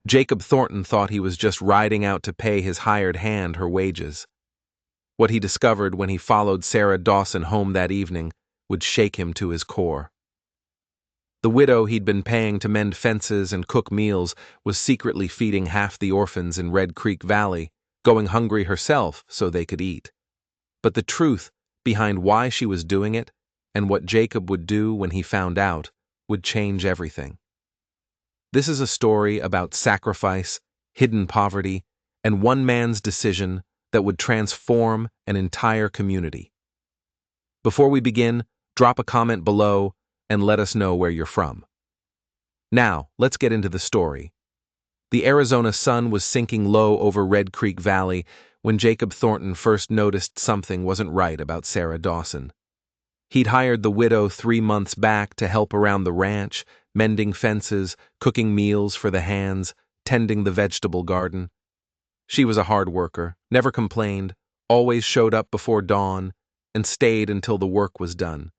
Jacob Thornton thought he was just riding out to pay his hired hand her wages. What he discovered when he followed Sarah Dawson home that evening would shake him to his core. The widow he'd been paying to mend fences and cook meals was secretly feeding half the orphans in Red Creek Valley, going hungry herself so they could eat. But the truth behind why she was doing it, and what Jacob would do when he found out, would change everything. This is a story about sacrifice, hidden poverty, and one man's decision that would transform an entire community. Before we begin, drop a comment below and let us know where you're from. Now, let's get into the story. The Arizona sun was sinking low over Red Creek Valley when Jacob Thornton first noticed something wasn't right about Sarah Dawson. He'd hired the widow 3 months back to help around the ranch, mending fences, cooking meals for the hands, tending the vegetable garden. She was a hard worker, never complained, always showed up before dawn, and stayed until the work was done.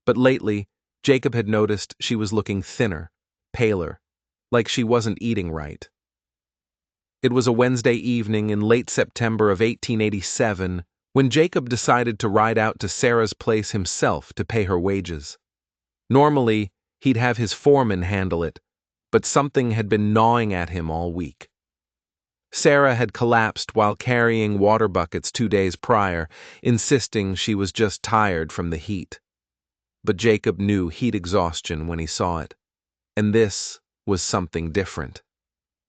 But lately, Jacob had noticed she was looking thinner, paler, like she wasn't eating right. It was a Wednesday evening in late September of 1887 when Jacob decided to ride out to Sarah's place himself to pay her wages. Normally, he'd have his foreman handle it, but something had been gnawing at him all week. Sarah had collapsed while carrying water buckets 2 days prior, insisting she was just tired from the heat. But Jacob knew heat exhaustion when he saw it. And this was something different.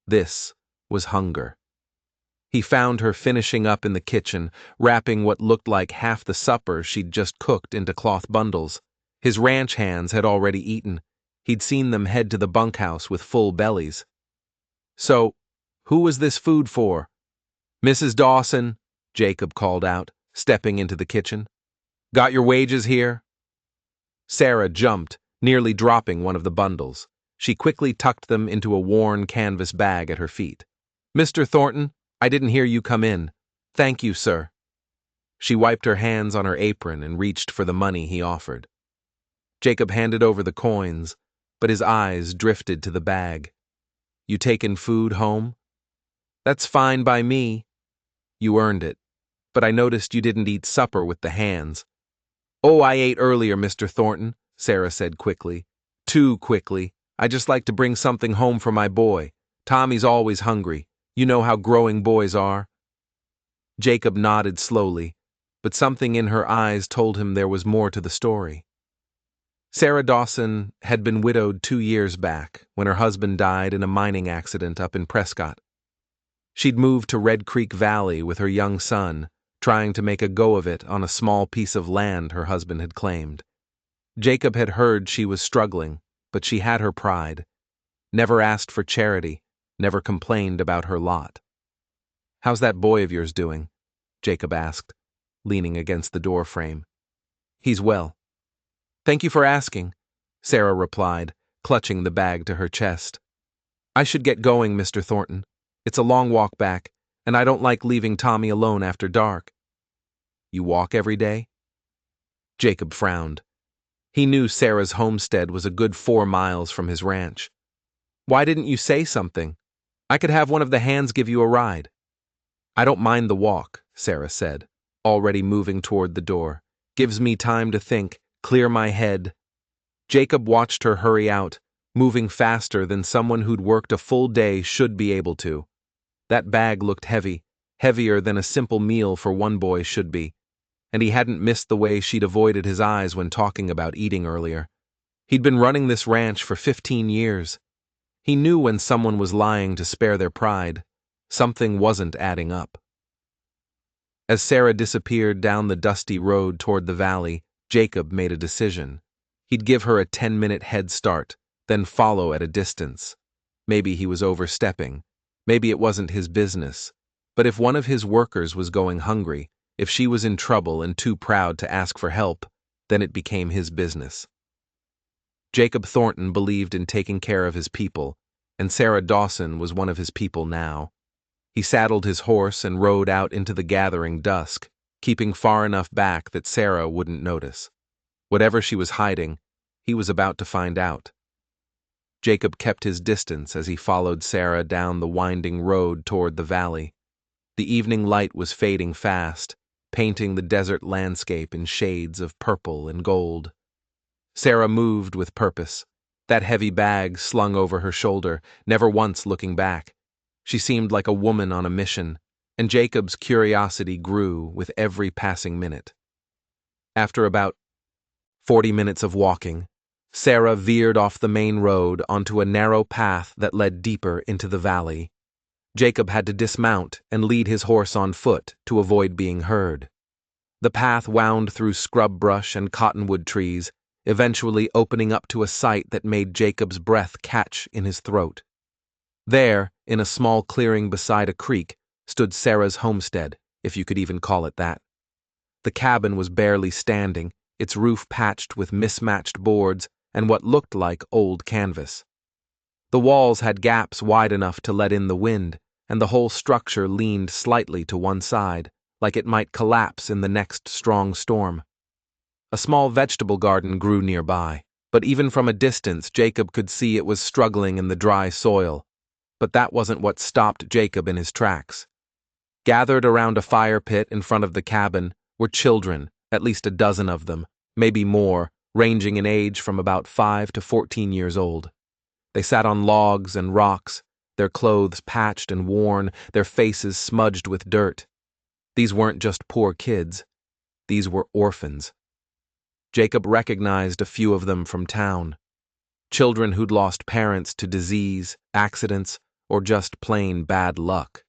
This was hunger. He found her finishing up in the kitchen, wrapping what looked like half the supper she'd just cooked into cloth bundles. His ranch hands had already eaten. He'd seen them head to the bunkhouse with full bellies. "So, who was this food for?" "Mrs. Dawson," Jacob called out, stepping into the kitchen. "Got your wages here?" Sarah jumped, nearly dropping one of the bundles. She quickly tucked them into a worn canvas bag at her feet. "Mr. Thornton, I didn't hear you come in." "Thank you, sir." She wiped her hands on her apron and reached for the money he offered. Jacob handed over the coins, but his eyes drifted to the bag. "You taking food home?" "That's fine by me." "You earned it, but I noticed you didn't eat supper with the hands." "Oh, I ate earlier, Mr. Thornton," Sarah said quickly. "Too quickly. I just like to bring something home for my boy. Tommy's always hungry. You know how growing boys are." Jacob nodded slowly, but something in her eyes told him there was more to the story. Sarah Dawson had been widowed 2 years back when her husband died in a mining accident up in Prescott. She'd moved to Red Creek Valley with her young son, trying to make a go of it on a small piece of land her husband had claimed. Jacob had heard she was struggling, but she had her pride. Never asked for charity, never complained about her lot. "How's that boy of yours doing?" Jacob asked, leaning against the door frame. "He's well." "Thank you for asking," Sarah replied, clutching the bag to her chest. "I should get going, Mr. Thornton. It's a long walk back, and I don't like leaving Tommy alone after dark." "You walk every day?" Jacob frowned. He knew Sarah's homestead was a good 4 miles from his ranch. "Why didn't you say something? I could have one of the hands give you a ride." "I don't mind the walk," Sarah said, already moving toward the door. "Gives me time to think, clear my head." Jacob watched her hurry out, moving faster than someone who'd worked a full day should be able to. That bag looked heavy, heavier than a simple meal for one boy should be, and he hadn't missed the way she'd avoided his eyes when talking about eating earlier. He'd been running this ranch for 15 years. He knew when someone was lying to spare their pride. Something wasn't adding up. As Sarah disappeared down the dusty road toward the valley, Jacob made a decision. He'd give her a 10-minute head start, then follow at a distance. Maybe he was overstepping. Maybe it wasn't his business. But if one of his workers was going hungry, if she was in trouble and too proud to ask for help, then it became his business. Jacob Thornton believed in taking care of his people, and Sarah Dawson was one of his people now. He saddled his horse and rode out into the gathering dusk, keeping far enough back that Sarah wouldn't notice. Whatever she was hiding, he was about to find out. Jacob kept his distance as he followed Sarah down the winding road toward the valley. The evening light was fading fast, painting the desert landscape in shades of purple and gold. Sarah moved with purpose, that heavy bag slung over her shoulder, never once looking back. She seemed like a woman on a mission, and Jacob's curiosity grew with every passing minute. After about 40 minutes of walking, Sarah veered off the main road onto a narrow path that led deeper into the valley. Jacob had to dismount and lead his horse on foot to avoid being heard. The path wound through scrub brush and cottonwood trees, eventually opening up to a sight that made Jacob's breath catch in his throat. There, in a small clearing beside a creek, stood Sarah's homestead, if you could even call it that. The cabin was barely standing, its roof patched with mismatched boards and what looked like old canvas. The walls had gaps wide enough to let in the wind, and the whole structure leaned slightly to one side, like it might collapse in the next strong storm. A small vegetable garden grew nearby, but even from a distance Jacob could see it was struggling in the dry soil. But that wasn't what stopped Jacob in his tracks. Gathered around a fire pit in front of the cabin were children, at least a dozen of them, maybe more, ranging in age from about 5 to 14 years old. They sat on logs and rocks, their clothes patched and worn, their faces smudged with dirt. These weren't just poor kids. These were orphans. Jacob recognized a few of them from town. Children who'd lost parents to disease, accidents, or just plain bad luck.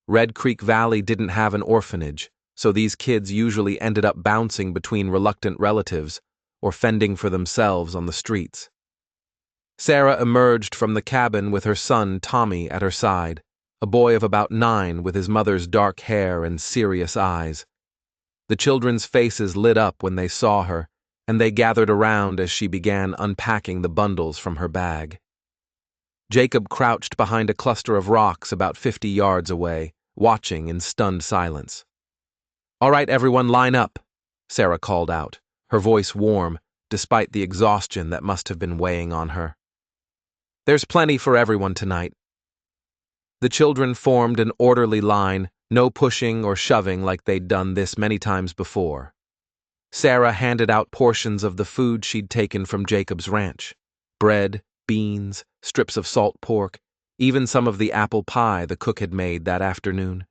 Red Creek Valley didn't have an orphanage, so these kids usually ended up bouncing between reluctant relatives or fending for themselves on the streets. Sarah emerged from the cabin with her son Tommy at her side, a boy of about 9 with his mother's dark hair and serious eyes. The children's faces lit up when they saw her, and they gathered around as she began unpacking the bundles from her bag. Jacob crouched behind a cluster of rocks about 50 yards away, watching in stunned silence. "All right, everyone, line up," Sarah called out, her voice warm, despite the exhaustion that must have been weighing on her. "There's plenty for everyone tonight." The children formed an orderly line, no pushing or shoving like they'd done this many times before. Sarah handed out portions of the food she'd taken from Jacob's ranch: bread, beans, strips of salt pork, even some of the apple pie the cook had made that afternoon.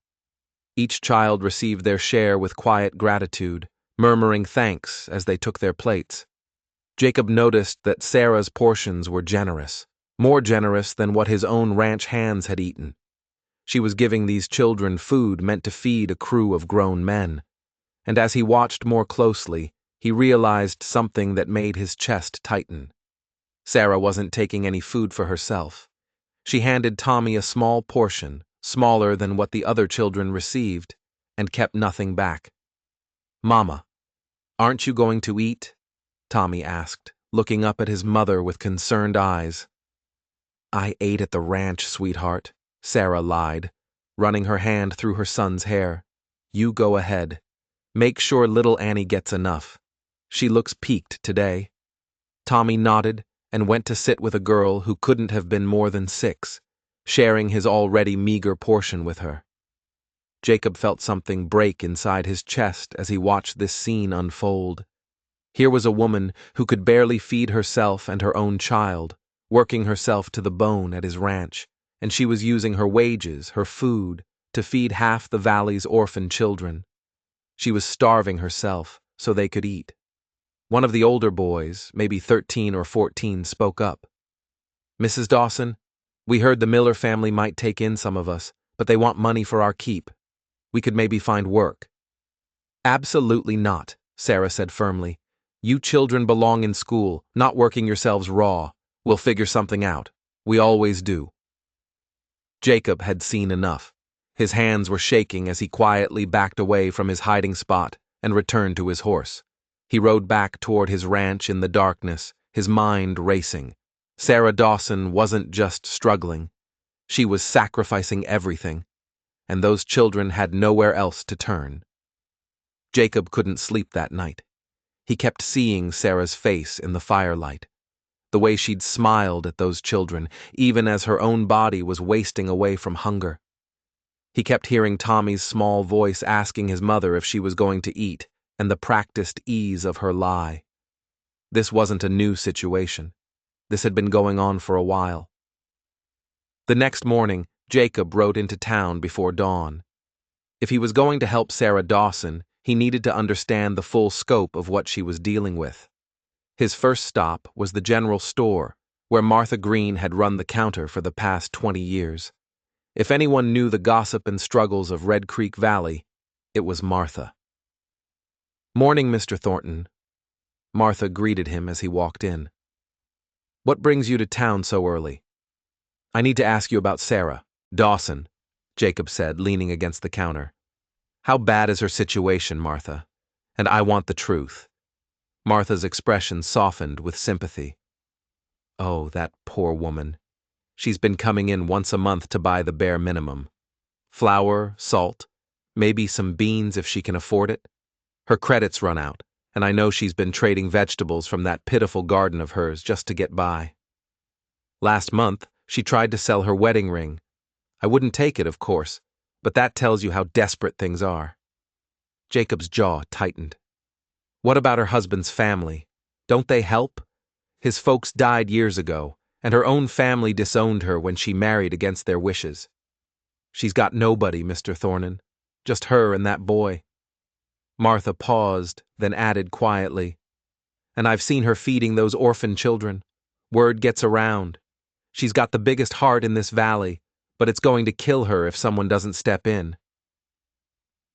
Each child received their share with quiet gratitude, murmuring thanks as they took their plates. Jacob noticed that Sarah's portions were generous, more generous than what his own ranch hands had eaten. She was giving these children food meant to feed a crew of grown men, and as he watched more closely, he realized something that made his chest tighten. Sarah wasn't taking any food for herself. She handed Tommy a small portion, smaller than what the other children received, and kept nothing back. "Mama, aren't you going to eat?" Tommy asked, looking up at his mother with concerned eyes. "I ate at the ranch, sweetheart," Sarah lied, running her hand through her son's hair. "You go ahead. Make sure little Annie gets enough. She looks peaked today." Tommy nodded and went to sit with a girl who couldn't have been more than 6, sharing his already meager portion with her. Jacob felt something break inside his chest as he watched this scene unfold. Here was a woman who could barely feed herself and her own child, working herself to the bone at his ranch, and she was using her wages, her food, to feed half the valley's orphan children. She was starving herself so they could eat. One of the older boys, maybe 13 or 14, spoke up. "Mrs. Dawson, we heard the Miller family might take in some of us, but they want money for our keep. We could maybe find work." "Absolutely not," Sarah said firmly. "You children belong in school, not working yourselves raw. We'll figure something out. We always do." Jacob had seen enough. His hands were shaking as he quietly backed away from his hiding spot and returned to his horse. He rode back toward his ranch in the darkness, his mind racing. Sarah Dawson wasn't just struggling. She was sacrificing everything, and those children had nowhere else to turn. Jacob couldn't sleep that night. He kept seeing Sarah's face in the firelight. the way she'd smiled at those children, even as her own body was wasting away from hunger. He kept hearing Tommy's small voice asking his mother if she was going to eat, and the practiced ease of her lie. This wasn't a new situation. This had been going on for a while. The next morning, Jacob rode into town before dawn. If he was going to help Sarah Dawson, he needed to understand the full scope of what she was dealing with. His first stop was the general store, where Martha Green had run the counter for the past 20 years. If anyone knew the gossip and struggles of Red Creek Valley, it was Martha. "Morning, Mr. Thornton." Martha greeted him as he walked in. "What brings you to town so early?" "I need to ask you about Sarah Dawson," Jacob said, leaning against the counter. "How bad is her situation, Martha? And I want the truth." Martha's expression softened with sympathy. "Oh, that poor woman. She's been coming in once a month to buy the bare minimum. Flour, salt, maybe some beans if she can afford it. Her credit's run out, and I know she's been trading vegetables from that pitiful garden of hers just to get by. Last month, she tried to sell her wedding ring. I wouldn't take it, of course, but that tells you how desperate things are." Jacob's jaw tightened. What about her husband's family? Don't they help? His folks died years ago, and her own family disowned her when she married against their wishes. "She's got nobody, Mr. Thornton. Just her and that boy." Martha paused, then added quietly, "And I've seen her feeding those orphan children. Word gets around. She's got the biggest heart in this valley, but it's going to kill her if someone doesn't step in."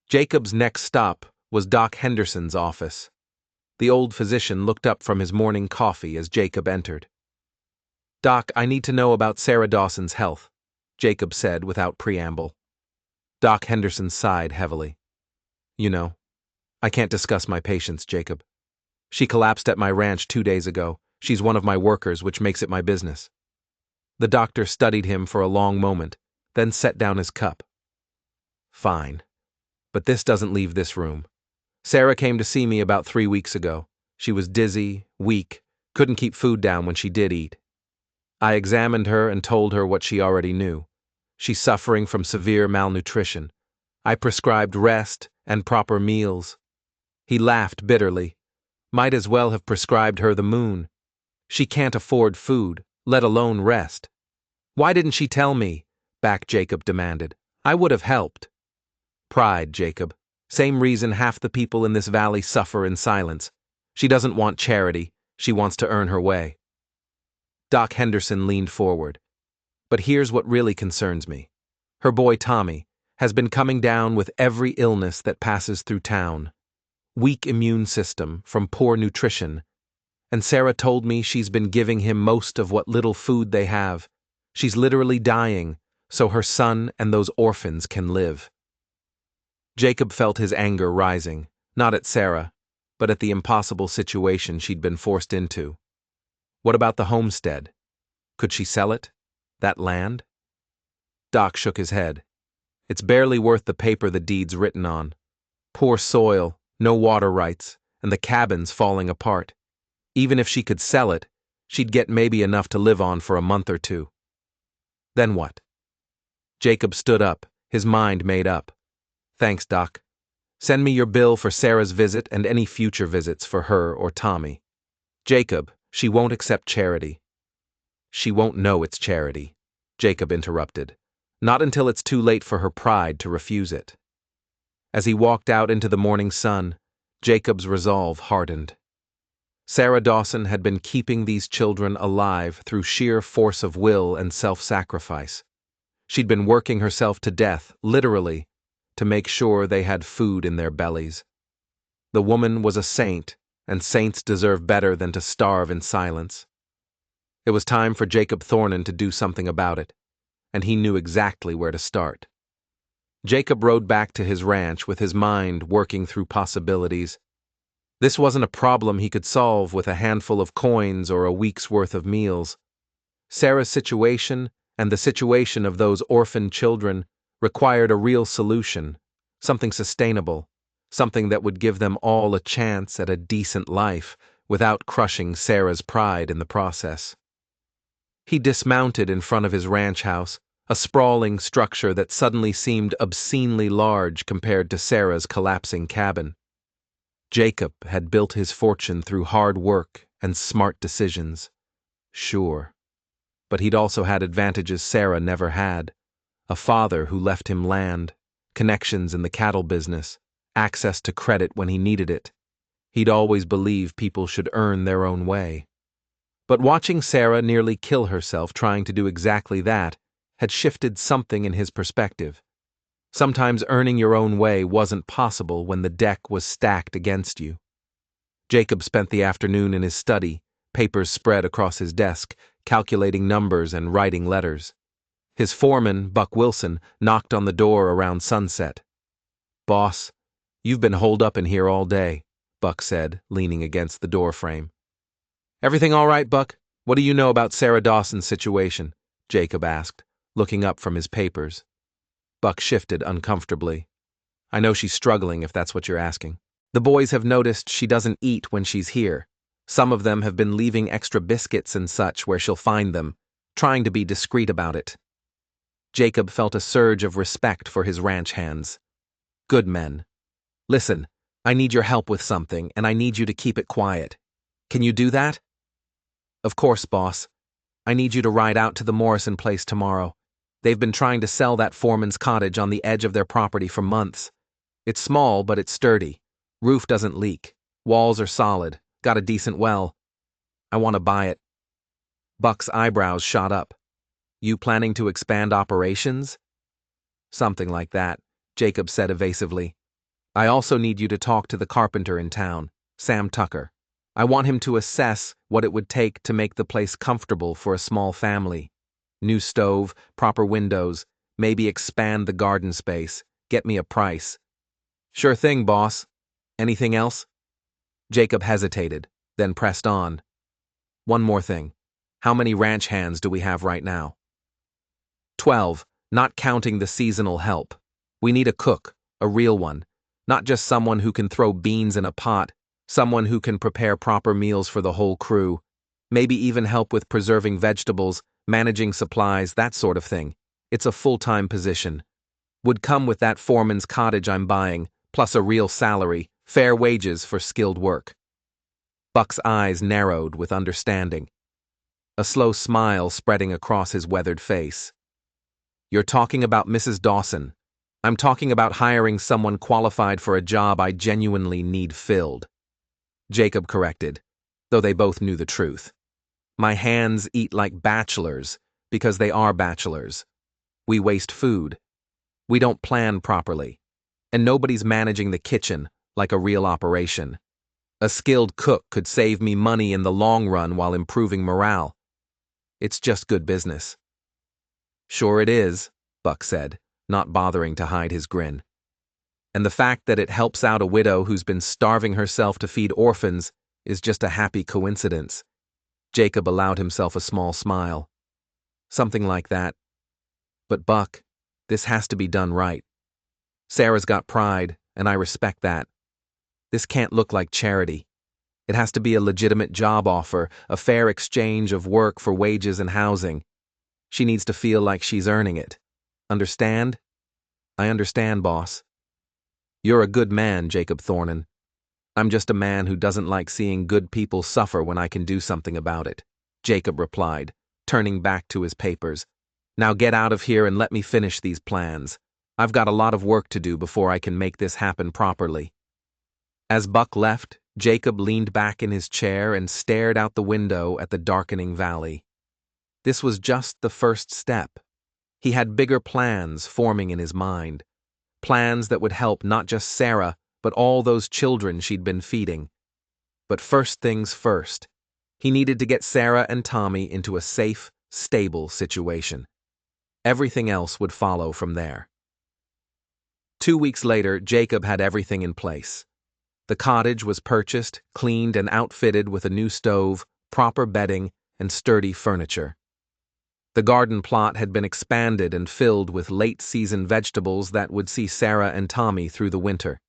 Jacob's next stop was Doc Henderson's office. The old physician looked up from his morning coffee as Jacob entered. "Doc, I need to know about Sarah Dawson's health," Jacob said without preamble. Doc Henderson sighed heavily. "You know, I can't discuss my patients, Jacob. She collapsed at my ranch 2 days ago. She's one of my workers, which makes it my business." The doctor studied him for a long moment, then set down his cup. "Fine. But this doesn't leave this room. Sarah came to see me about 3 weeks ago. She was dizzy, weak, couldn't keep food down when she did eat. I examined her and told her what she already knew. She's suffering from severe malnutrition. I prescribed rest and proper meals." He laughed bitterly. "Might as well have prescribed her the moon. She can't afford food, let alone rest." "Why didn't she tell me?" Back Jacob demanded. "I would have helped." "Pride, Jacob. Same reason half the people in this valley suffer in silence. She doesn't want charity. She wants to earn her way." Doc Henderson leaned forward. "But here's what really concerns me. Her boy Tommy has been coming down with every illness that passes through town. Weak immune system from poor nutrition. And Sarah told me she's been giving him most of what little food they have. She's literally dying, so her son and those orphans can live." Jacob felt his anger rising, not at Sarah, but at the impossible situation she'd been forced into. What about the homestead? Could she sell it? That land? Doc shook his head. "It's barely worth the paper the deed's written on. Poor soil, no water rights, and the cabin's falling apart. Even if she could sell it, she'd get maybe enough to live on for a month or two." "Then what?" Jacob stood up, his mind made up. "Thanks, Doc. Send me your bill for Sarah's visit and any future visits for her or Tommy." "Jacob, she won't accept charity." "She won't know it's charity," Jacob interrupted. "Not until it's too late for her pride to refuse it." As he walked out into the morning sun, Jacob's resolve hardened. Sarah Dawson had been keeping these children alive through sheer force of will and self-sacrifice. She'd been working herself to death, literally, to make sure they had food in their bellies. The woman was a saint, and saints deserve better than to starve in silence. It was time for Jacob Thornton to do something about it, and he knew exactly where to start. Jacob rode back to his ranch with his mind working through possibilities. This wasn't a problem he could solve with a handful of coins or a week's worth of meals. Sarah's situation and the situation of those orphan children required a real solution, something sustainable, something that would give them all a chance at a decent life without crushing Sarah's pride in the process. He dismounted in front of his ranch house, a sprawling structure that suddenly seemed obscenely large compared to Sarah's collapsing cabin. Jacob had built his fortune through hard work and smart decisions. Sure. But he'd also had advantages Sarah never had. A father who left him land, connections in the cattle business, access to credit when he needed it. He'd always believed people should earn their own way. But watching Sarah nearly kill herself trying to do exactly that had shifted something in his perspective. Sometimes earning your own way wasn't possible when the deck was stacked against you. Jacob spent the afternoon in his study, papers spread across his desk, calculating numbers and writing letters. His foreman, Buck Wilson, knocked on the door around sunset. "Boss, you've been holed up in here all day," Buck said, leaning against the door frame. "Everything all right, Buck? What do you know about Sarah Dawson's situation?" Jacob asked, looking up from his papers. Buck shifted uncomfortably. "I know she's struggling, if that's what you're asking. The boys have noticed she doesn't eat when she's here. Some of them have been leaving extra biscuits and such where she'll find them, trying to be discreet about it." Jacob felt a surge of respect for his ranch hands. Good men. "Listen, I need your help with something, and I need you to keep it quiet. Can you do that?" "Of course, boss. I need you to ride out to the Morrison place tomorrow. They've been trying to sell that foreman's cottage on the edge of their property for months. It's small, but it's sturdy. Roof doesn't leak. Walls are solid. Got a decent well. I want to buy it." Buck's eyebrows shot up. "You planning to expand operations?" "Something like that," Jacob said evasively. "I also need you to talk to the carpenter in town, Sam Tucker. I want him to assess what it would take to make the place comfortable for a small family. New stove, proper windows, maybe expand the garden space. Get me a price." "Sure thing, boss. Anything else?" Jacob hesitated, then pressed on. "One more thing. How many ranch hands do we have right now?" 12, not counting the seasonal help. We need a cook, a real one. Not just someone who can throw beans in a pot, someone who can prepare proper meals for the whole crew. Maybe even help with preserving vegetables, managing supplies, that sort of thing. It's a full-time position. Would come with that foreman's cottage I'm buying, plus a real salary, fair wages for skilled work. Buck's eyes narrowed with understanding. A slow smile spreading across his weathered face. "You're talking about Mrs. Dawson. I'm talking about hiring someone qualified for a job I genuinely need filled." Jacob corrected, though they both knew the truth. "My hands eat like bachelors because they are bachelors. We waste food. We don't plan properly. And nobody's managing the kitchen like a real operation. A skilled cook could save me money in the long run while improving morale. It's just good business." "Sure it is," Buck said, not bothering to hide his grin. "And the fact that it helps out a widow who's been starving herself to feed orphans is just a happy coincidence." Jacob allowed himself a small smile. "Something like that. But Buck, this has to be done right. Sarah's got pride, and I respect that. This can't look like charity. It has to be a legitimate job offer, a fair exchange of work for wages and housing. She needs to feel like she's earning it. Understand?" "I understand, boss." "You're a good man, Jacob Thornton. I'm just a man who doesn't like seeing good people suffer when I can do something about it," Jacob replied, turning back to his papers. "Now get out of here and let me finish these plans. I've got a lot of work to do before I can make this happen properly." As Buck left, Jacob leaned back in his chair and stared out the window at the darkening valley. This was just the first step. He had bigger plans forming in his mind. Plans that would help not just Sarah, but all those children she'd been feeding. But first things first. He needed to get Sarah and Tommy into a safe, stable situation. Everything else would follow from there. 2 weeks later, Jacob had everything in place. The cottage was purchased, cleaned, and outfitted with a new stove, proper bedding, and sturdy furniture. The garden plot had been expanded and filled with late-season vegetables that would see Sarah and Tommy through the winter.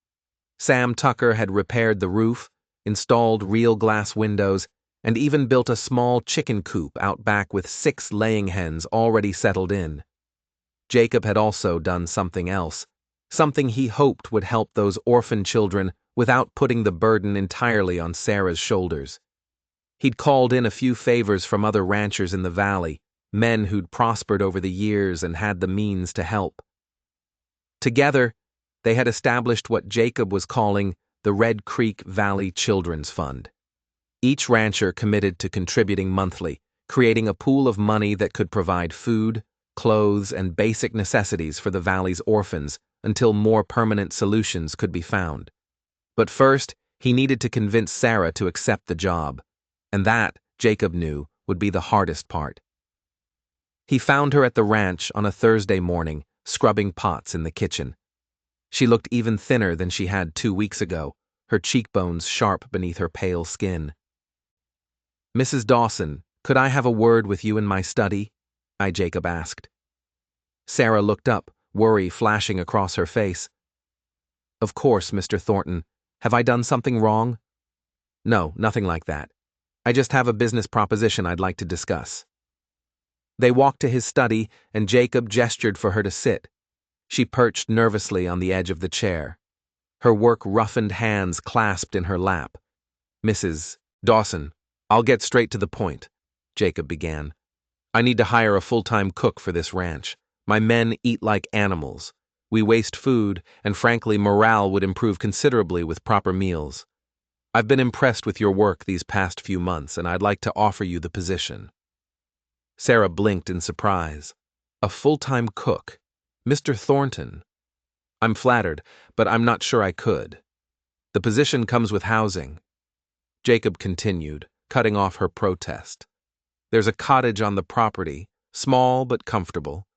Sam Tucker had repaired the roof, installed real glass windows, and even built a small chicken coop out back with 6 laying hens already settled in. Jacob had also done something else, something he hoped would help those orphan children without putting the burden entirely on Sarah's shoulders. He'd called in a few favors from other ranchers in the valley, men who'd prospered over the years and had the means to help. Together, they had established what Jacob was calling the Red Creek Valley Children's Fund. Each rancher committed to contributing monthly, creating a pool of money that could provide food, clothes, and basic necessities for the valley's orphans until more permanent solutions could be found. But first, he needed to convince Sarah to accept the job, and that, Jacob knew, would be the hardest part. He found her at the ranch on a Thursday morning, scrubbing pots in the kitchen. She looked even thinner than she had 2 weeks ago, her cheekbones sharp beneath her pale skin. "Mrs. Dawson, could I have a word with you in my study?" Jacob asked. Sarah looked up, worry flashing across her face. "Of course, Mr. Thornton. Have I done something wrong?" "No, nothing like that. I just have a business proposition I'd like to discuss." They walked to his study, and Jacob gestured for her to sit. She perched nervously on the edge of the chair. Her work-roughened hands clasped in her lap. "Mrs. Dawson, I'll get straight to the point," Jacob began. "I need to hire a full-time cook for this ranch. My men eat like animals. We waste food, and frankly, morale would improve considerably with proper meals. I've been impressed with your work these past few months, and I'd like to offer you the position." Sarah blinked in surprise. "A full-time cook? Mr. Thornton?" "I'm flattered, but I'm not sure I could. The position comes with housing." Jacob continued, cutting off her protest. "There's a cottage on the property, small but comfortable.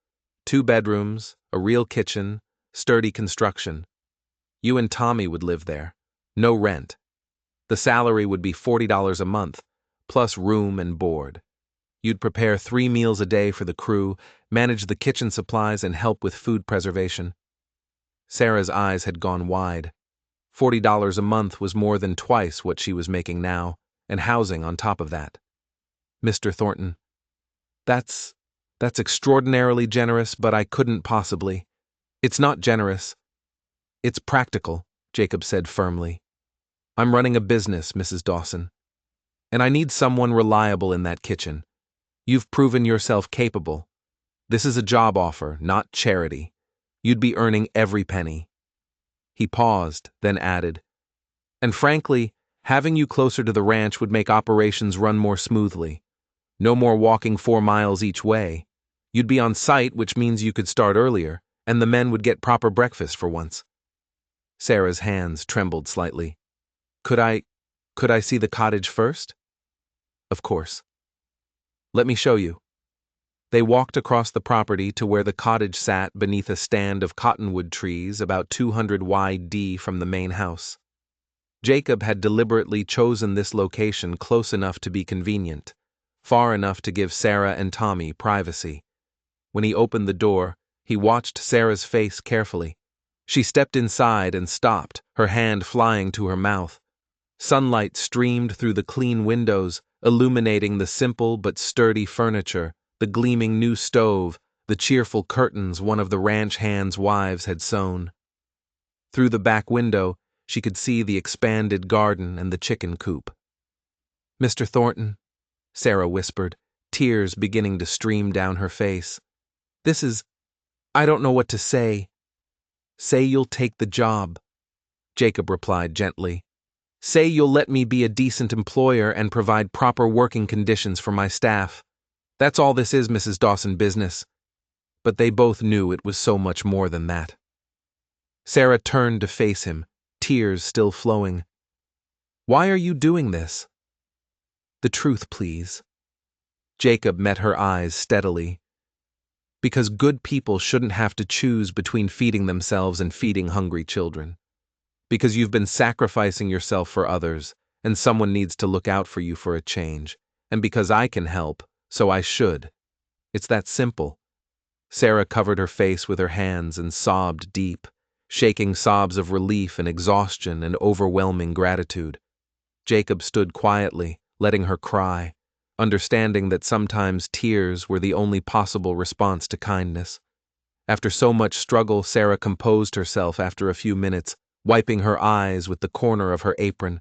2 bedrooms, a real kitchen, sturdy construction. You and Tommy would live there. No rent. The salary would be $40 a month, plus room and board. You'd prepare 3 meals a day for the crew, manage the kitchen supplies, and help with food preservation." Sarah's eyes had gone wide. $40 a month was more than twice what she was making now, and housing on top of that. "Mr. Thornton, that's extraordinarily generous, but I couldn't possibly." "It's not generous. It's practical," Jacob said firmly. "I'm running a business, Mrs. Dawson, and I need someone reliable in that kitchen. You've proven yourself capable. This is a job offer, not charity. You'd be earning every penny." He paused, then added, "And frankly, having you closer to the ranch would make operations run more smoothly. No more walking 4 miles each way. You'd be on site, which means you could start earlier, and the men would get proper breakfast for once." Sarah's hands trembled slightly. Could I see the cottage first?" "Of course. Let me show you." They walked across the property to where the cottage sat beneath a stand of cottonwood trees about 200 wide from the main house. Jacob had deliberately chosen this location close enough to be convenient, far enough to give Sarah and Tommy privacy. When he opened the door, he watched Sarah's face carefully. She stepped inside and stopped, her hand flying to her mouth. Sunlight streamed through the clean windows, illuminating the simple but sturdy furniture, the gleaming new stove, the cheerful curtains one of the ranch hands' wives had sewn. Through the back window, she could see the expanded garden and the chicken coop. "Mr. Thornton," Sarah whispered, tears beginning to stream down her face. I don't know what to say." "Say you'll take the job," Jacob replied gently. "Say you'll let me be a decent employer and provide proper working conditions for my staff. That's all this is, Mrs. Dawson business." But they both knew it was so much more than that. Sarah turned to face him, tears still flowing. "Why are you doing this?" "The truth, please." Jacob met her eyes steadily. "Because good people shouldn't have to choose between feeding themselves and feeding hungry children. Because you've been sacrificing yourself for others, and someone needs to look out for you for a change. And because I can help, so I should. It's that simple." Sarah covered her face with her hands and sobbed deep, shaking sobs of relief and exhaustion and overwhelming gratitude. Jacob stood quietly, letting her cry, understanding that sometimes tears were the only possible response to kindness. After so much struggle, Sarah composed herself after a few minutes, wiping her eyes with the corner of her apron.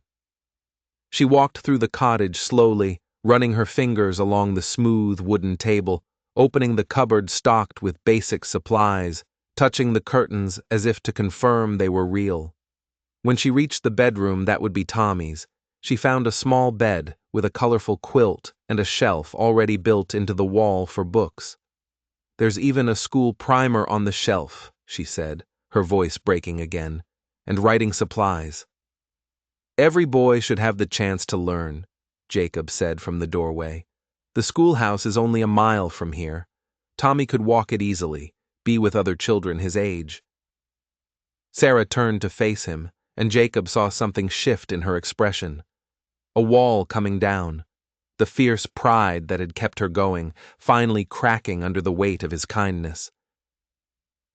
She walked through the cottage slowly, running her fingers along the smooth wooden table, opening the cupboard stocked with basic supplies, touching the curtains as if to confirm they were real. When she reached the bedroom that would be Tommy's, she found a small bed with a colorful quilt and a shelf already built into the wall for books. "There's even a school primer on the shelf," she said, her voice breaking again, "and writing supplies." "Every boy should have the chance to learn," Jacob said from the doorway. "The schoolhouse is only a mile from here. Tommy could walk it easily, be with other children his age." Sarah turned to face him, and Jacob saw something shift in her expression. A wall coming down, the fierce pride that had kept her going, finally cracking under the weight of his kindness.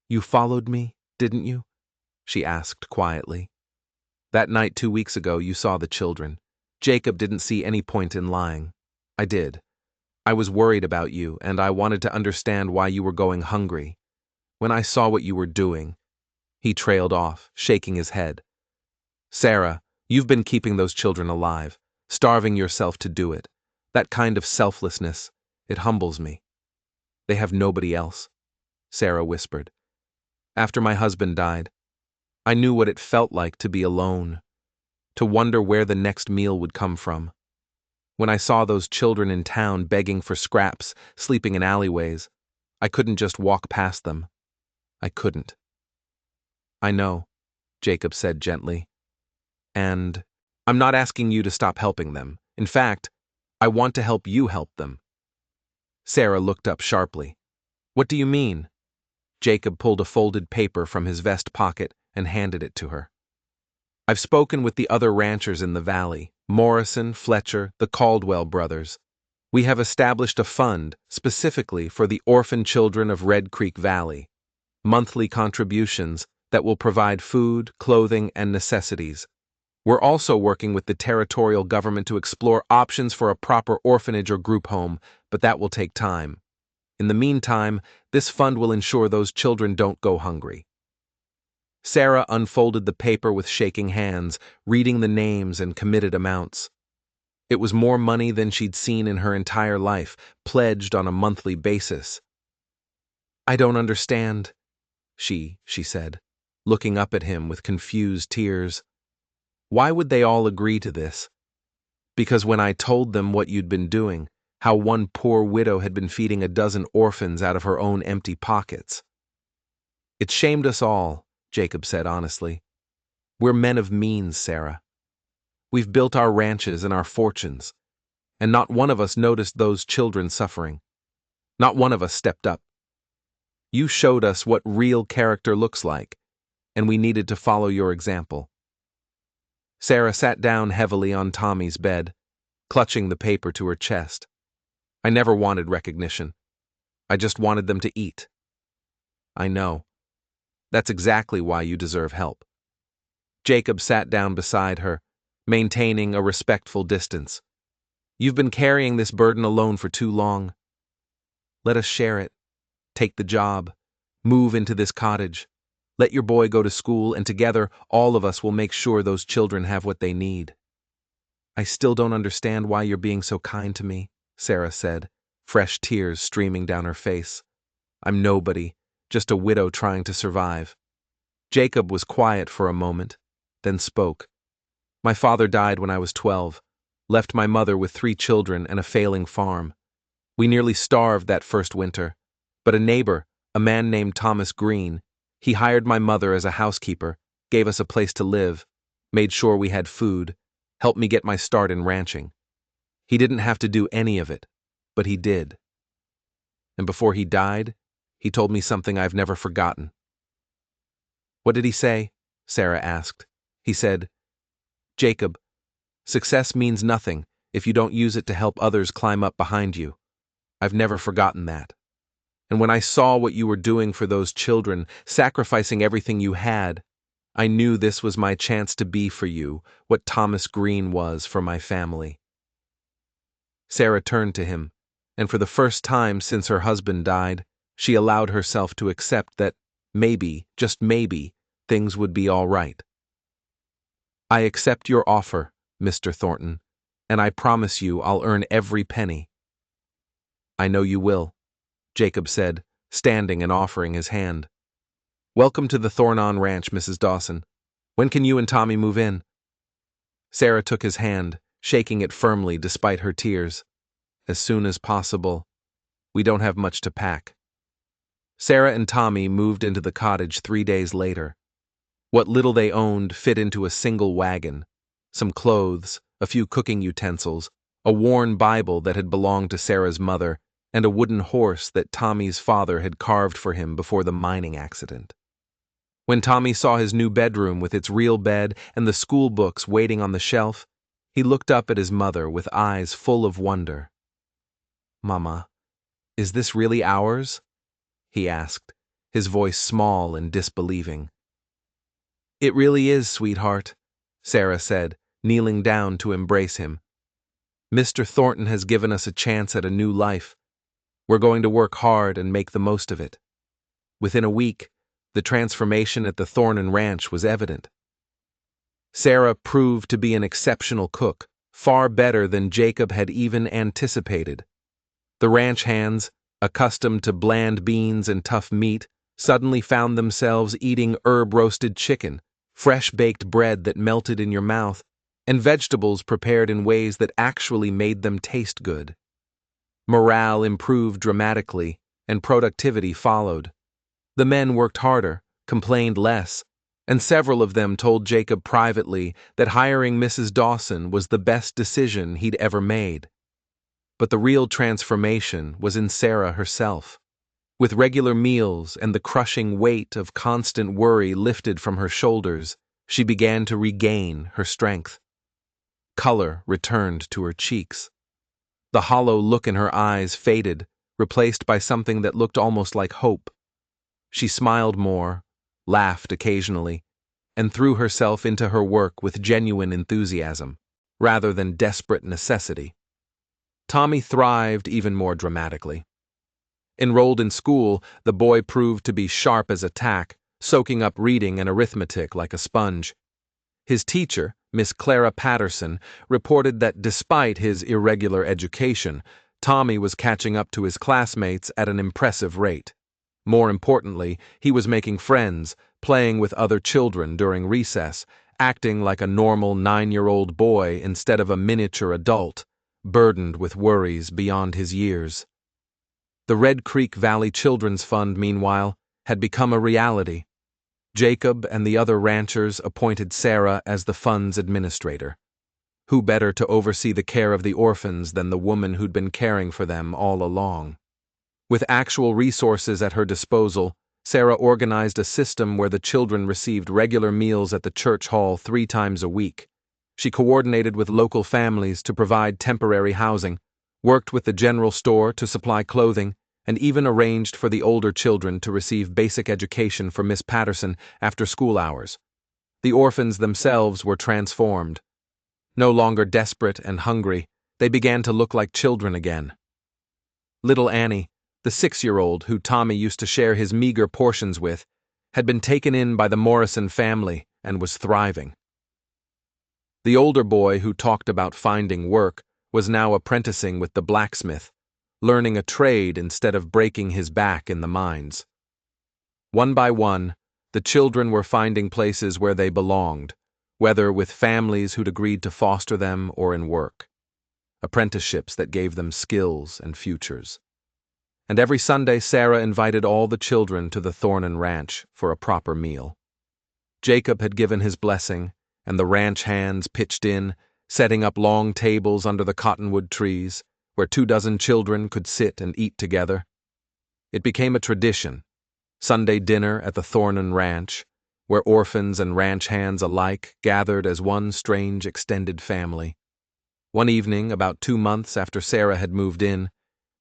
"You followed me, didn't you?" she asked quietly. "That night 2 weeks ago you saw the children. Jacob didn't see any point in lying. I did. I was worried about you, and I wanted to understand why you were going hungry. When I saw what you were doing—" He trailed off, shaking his head. "Sarah, you've been keeping those children alive, starving yourself to do it. That kind of selflessness, it humbles me." "They have nobody else," Sarah whispered. "After my husband died, I knew what it felt like to be alone, to wonder where the next meal would come from. When I saw those children in town begging for scraps, sleeping in alleyways, I couldn't just walk past them. I couldn't." "I know," Jacob said gently. "And I'm not asking you to stop helping them. In fact, I want to help you help them." Sarah looked up sharply. "What do you mean?" Jacob pulled a folded paper from his vest pocket and handed it to her. "I've spoken with the other ranchers in the valley, Morrison, Fletcher, the Caldwell brothers. We have established a fund specifically for the orphan children of Red Creek Valley. Monthly contributions that will provide food, clothing, and necessities. We're also working with the territorial government to explore options for a proper orphanage or group home, but that will take time. In the meantime, this fund will ensure those children don't go hungry." Sarah unfolded the paper with shaking hands, reading the names and committed amounts. It was more money than she'd seen in her entire life, pledged on a monthly basis. "I don't understand," she said, looking up at him with confused tears. "Why would they all agree to this?" "Because when I told them what you'd been doing, how one poor widow had been feeding a dozen orphans out of her own empty pockets." "It shamed us all," Jacob said honestly. "We're men of means, Sarah. We've built our ranches and our fortunes, and not one of us noticed those children suffering. Not one of us stepped up. You showed us what real character looks like, and we needed to follow your example." Sarah sat down heavily on Tommy's bed, clutching the paper to her chest. "I never wanted recognition. I just wanted them to eat." "I know. That's exactly why you deserve help." Jacob sat down beside her, maintaining a respectful distance. "You've been carrying this burden alone for too long. Let us share it. Take the job. Move into this cottage. Let your boy go to school, and together all of us will make sure those children have what they need." "I still don't understand why you're being so kind to me," Sarah said, fresh tears streaming down her face. "I'm nobody, just a widow trying to survive." Jacob was quiet for a moment, then spoke. "My father died when I was 12, left my mother with 3 children and a failing farm. We nearly starved that first winter, but a neighbor, a man named Thomas Green, he hired my mother as a housekeeper, gave us a place to live, made sure we had food, helped me get my start in ranching. He didn't have to do any of it, but he did. And before he died, he told me something I've never forgotten." "What did he say?" Sarah asked. "He said, 'Jacob, success means nothing if you don't use it to help others climb up behind you.' I've never forgotten that. And when I saw what you were doing for those children, sacrificing everything you had, I knew this was my chance to be for you what Thomas Green was for my family." Sarah turned to him, and for the first time since her husband died, she allowed herself to accept that maybe, just maybe, things would be all right. "I accept your offer, Mr. Thornton, and I promise you I'll earn every penny." "I know you will," Jacob said, standing and offering his hand. "Welcome to the Thornon Ranch, Mrs. Dawson. When can you and Tommy move in?" Sarah took his hand, shaking it firmly despite her tears. "As soon as possible. We don't have much to pack." Sarah and Tommy moved into the cottage 3 days later. What little they owned fit into a single wagon: some clothes, a few cooking utensils, a worn Bible that had belonged to Sarah's mother, and a wooden horse that Tommy's father had carved for him before the mining accident. When Tommy saw his new bedroom with its real bed and the school books waiting on the shelf, he looked up at his mother with eyes full of wonder. "Mama, is this really ours?" he asked, his voice small and disbelieving. "It really is, sweetheart," Sarah said, kneeling down to embrace him. "Mr. Thornton has given us a chance at a new life. We're going to work hard and make the most of it." Within a week, the transformation at the Thornton Ranch was evident. Sarah proved to be an exceptional cook, far better than Jacob had even anticipated. The ranch hands, accustomed to bland beans and tough meat, suddenly found themselves eating herb-roasted chicken, fresh-baked bread that melted in your mouth, and vegetables prepared in ways that actually made them taste good. Morale improved dramatically, and productivity followed. The men worked harder, complained less, and several of them told Jacob privately that hiring Mrs. Dawson was the best decision he'd ever made. But the real transformation was in Sarah herself. With regular meals and the crushing weight of constant worry lifted from her shoulders, she began to regain her strength. Color returned to her cheeks. The hollow look in her eyes faded, replaced by something that looked almost like hope. She smiled more, laughed occasionally, and threw herself into her work with genuine enthusiasm, rather than desperate necessity. Tommy thrived even more dramatically. Enrolled in school, the boy proved to be sharp as a tack, soaking up reading and arithmetic like a sponge. His teacher, Miss Clara Patterson, reported that despite his irregular education, Tommy was catching up to his classmates at an impressive rate. More importantly, he was making friends, playing with other children during recess, acting like a normal 9-year-old boy instead of a miniature adult, burdened with worries beyond his years. The Red Creek Valley Children's Fund, meanwhile, had become a reality. Jacob and the other ranchers appointed Sarah as the fund's administrator. Who better to oversee the care of the orphans than the woman who'd been caring for them all along? With actual resources at her disposal, Sarah organized a system where the children received regular meals at the church hall 3 times a week. She coordinated with local families to provide temporary housing, worked with the general store to supply clothing, and even arranged for the older children to receive basic education from Miss Patterson after school hours. The orphans themselves were transformed. No longer desperate and hungry, they began to look like children again. Little Annie, the 6-year-old who Tommy used to share his meager portions with, had been taken in by the Morrison family and was thriving. The older boy who talked about finding work was now apprenticing with the blacksmith, learning a trade instead of breaking his back in the mines. One by one, the children were finding places where they belonged, whether with families who'd agreed to foster them or in work. Apprenticeships that gave them skills and futures. And every Sunday Sarah invited all the children to the Thornton Ranch for a proper meal. Jacob had given his blessing, and the ranch hands pitched in, setting up long tables under the cottonwood trees, where 24 children could sit and eat together. It became a tradition, Sunday dinner at the Thornton Ranch, where orphans and ranch hands alike gathered as one strange extended family. One evening, about 2 months after Sarah had moved in,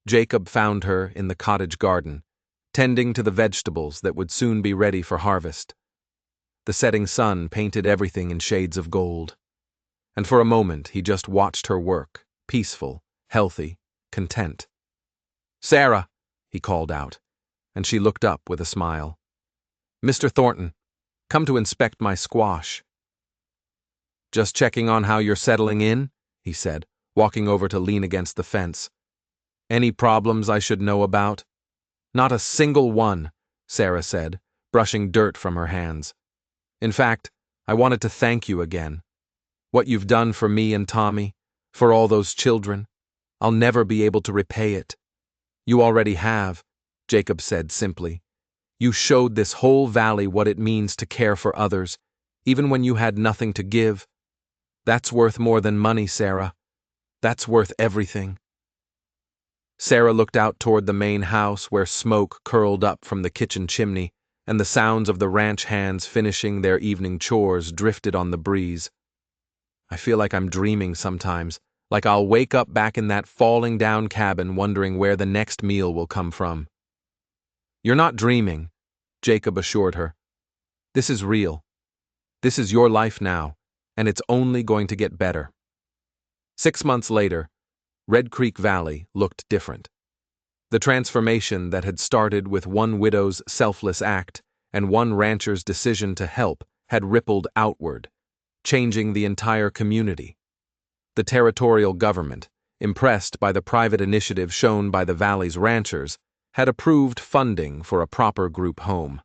Jacob found her in the cottage garden, tending to the vegetables that would soon be ready for harvest. The setting sun painted everything in shades of gold. And for a moment he just watched her work, peaceful, healthy, content. "Sarah," he called out, and she looked up with a smile. "Mr. Thornton, come to inspect my squash." "Just checking on how you're settling in," he said, walking over to lean against the fence. "Any problems I should know about?" "Not a single one," Sarah said, brushing dirt from her hands. "In fact, I wanted to thank you again. What you've done for me and Tommy, for all those children, I'll never be able to repay it." "You already have," Jacob said simply. "You showed this whole valley what it means to care for others, even when you had nothing to give. That's worth more than money, Sarah. That's worth everything." Sarah looked out toward the main house where smoke curled up from the kitchen chimney, and the sounds of the ranch hands finishing their evening chores drifted on the breeze. "I feel like I'm dreaming sometimes, like I'll wake up back in that falling down cabin wondering where the next meal will come from." "You're not dreaming," Jacob assured her. "This is real. This is your life now, and it's only going to get better." 6 months later, Red Creek Valley looked different. The transformation that had started with one widow's selfless act and one rancher's decision to help had rippled outward, changing the entire community. The territorial government, impressed by the private initiative shown by the valley's ranchers, had approved funding for a proper group home.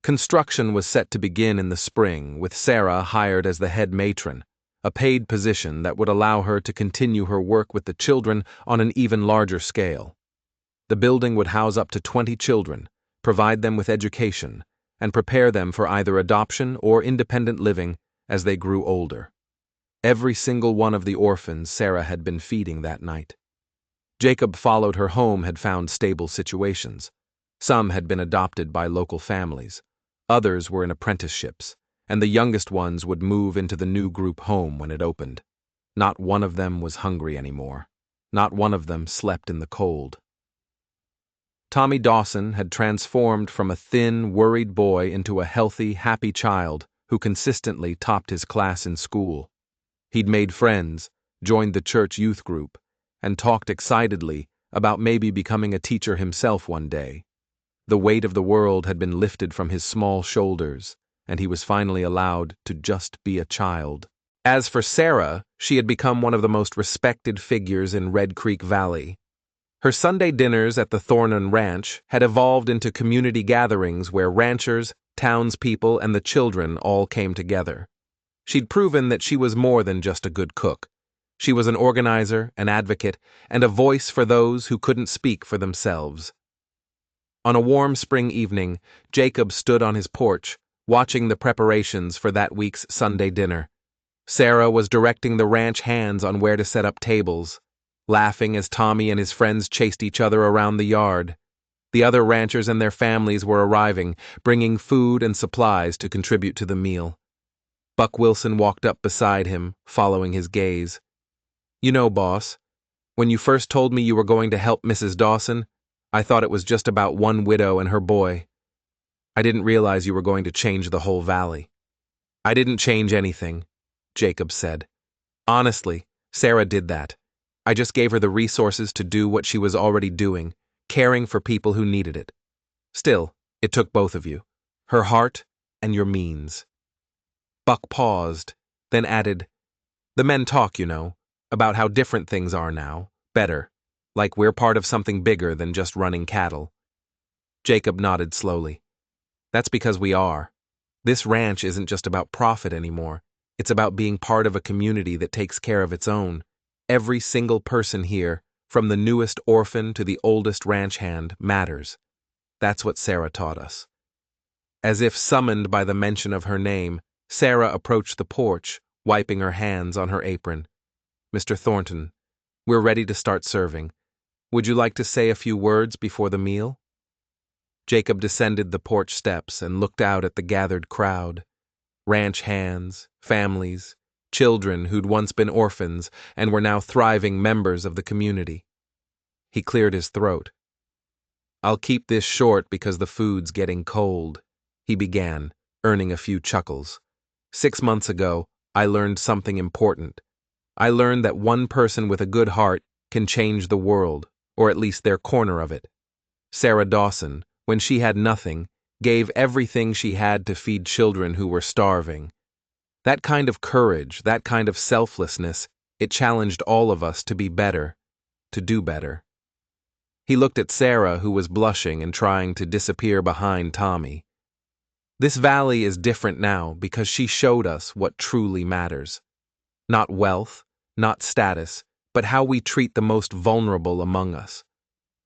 Construction was set to begin in the spring, with Sarah hired as the head matron, a paid position that would allow her to continue her work with the children on an even larger scale. The building would house up to 20 children, provide them with education, and prepare them for either adoption or independent living as they grew older. Every single one of the orphans Sarah had been feeding that night. Jacob followed her home had found stable situations. Some had been adopted by local families. Others were in apprenticeships, and the youngest ones would move into the new group home when it opened. Not one of them was hungry anymore. Not one of them slept in the cold. Tommy Dawson had transformed from a thin, worried boy into a healthy, happy child who consistently topped his class in school. He'd made friends, joined the church youth group, and talked excitedly about maybe becoming a teacher himself one day. The weight of the world had been lifted from his small shoulders, and he was finally allowed to just be a child. As for Sarah, she had become one of the most respected figures in Red Creek Valley. Her Sunday dinners at the Thornton Ranch had evolved into community gatherings where ranchers, townspeople, and the children all came together. She'd proven that she was more than just a good cook. She was an organizer, an advocate, and a voice for those who couldn't speak for themselves. On a warm spring evening, Jacob stood on his porch, watching the preparations for that week's Sunday dinner. Sarah was directing the ranch hands on where to set up tables, laughing as Tommy and his friends chased each other around the yard. The other ranchers and their families were arriving, bringing food and supplies to contribute to the meal. Buck Wilson walked up beside him, following his gaze. "You know, boss, when you first told me you were going to help Mrs. Dawson, I thought it was just about one widow and her boy. I didn't realize you were going to change the whole valley." "I didn't change anything," Jacob said. "Honestly, Sarah did that. I just gave her the resources to do what she was already doing, caring for people who needed it. Still, it took both of you, her heart and your means." Buck paused, then added, "The men talk, you know, about how different things are now, better, like we're part of something bigger than just running cattle." Jacob nodded slowly. "That's because we are. This ranch isn't just about profit anymore. It's about being part of a community that takes care of its own. Every single person here, from the newest orphan to the oldest ranch hand, matters. That's what Sarah taught us." As if summoned by the mention of her name, Sarah approached the porch, wiping her hands on her apron. "Mr. Thornton, we're ready to start serving. Would you like to say a few words before the meal?" Jacob descended the porch steps and looked out at the gathered crowd. Ranch hands, families, children who'd once been orphans and were now thriving members of the community. He cleared his throat. "I'll keep this short because the food's getting cold," he began, earning a few chuckles. 6 months ago, I learned something important. I learned that one person with a good heart can change the world, or at least their corner of it. Sarah Dawson, when she had nothing, gave everything she had to feed children who were starving. That kind of courage, that kind of selflessness, it challenged all of us to be better, to do better. He looked at Sarah, who was blushing and trying to disappear behind Tommy. This valley is different now because she showed us what truly matters. Not wealth, not status, but how we treat the most vulnerable among us.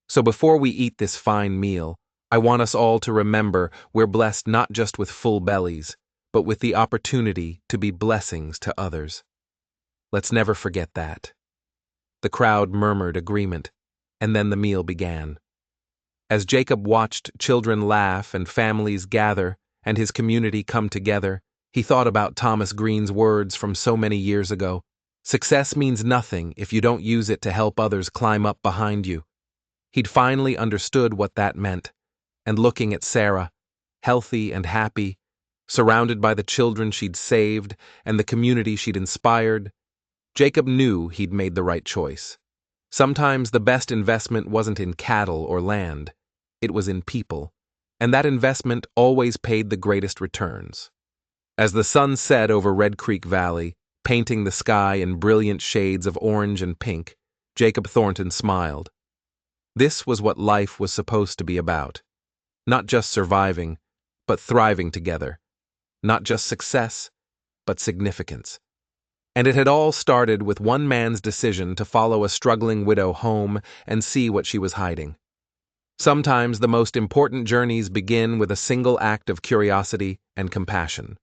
So before we eat this fine meal, I want us all to remember we're blessed not just with full bellies, but with the opportunity to be blessings to others. Let's never forget that. The crowd murmured agreement, and then the meal began. As Jacob watched children laugh and families gather and his community come together, he thought about Thomas Green's words from so many years ago. Success means nothing if you don't use it to help others climb up behind you. He'd finally understood what that meant, and looking at Sarah, healthy and happy, surrounded by the children she'd saved and the community she'd inspired, Jacob knew he'd made the right choice. Sometimes the best investment wasn't in cattle or land, it was in people, and that investment always paid the greatest returns. As the sun set over Red Creek Valley, painting the sky in brilliant shades of orange and pink, Jacob Thornton smiled. This was what life was supposed to be about. Not just surviving, but thriving together. Not just success, but significance. And it had all started with one man's decision to follow a struggling widow home and see what she was hiding. Sometimes the most important journeys begin with a single act of curiosity and compassion.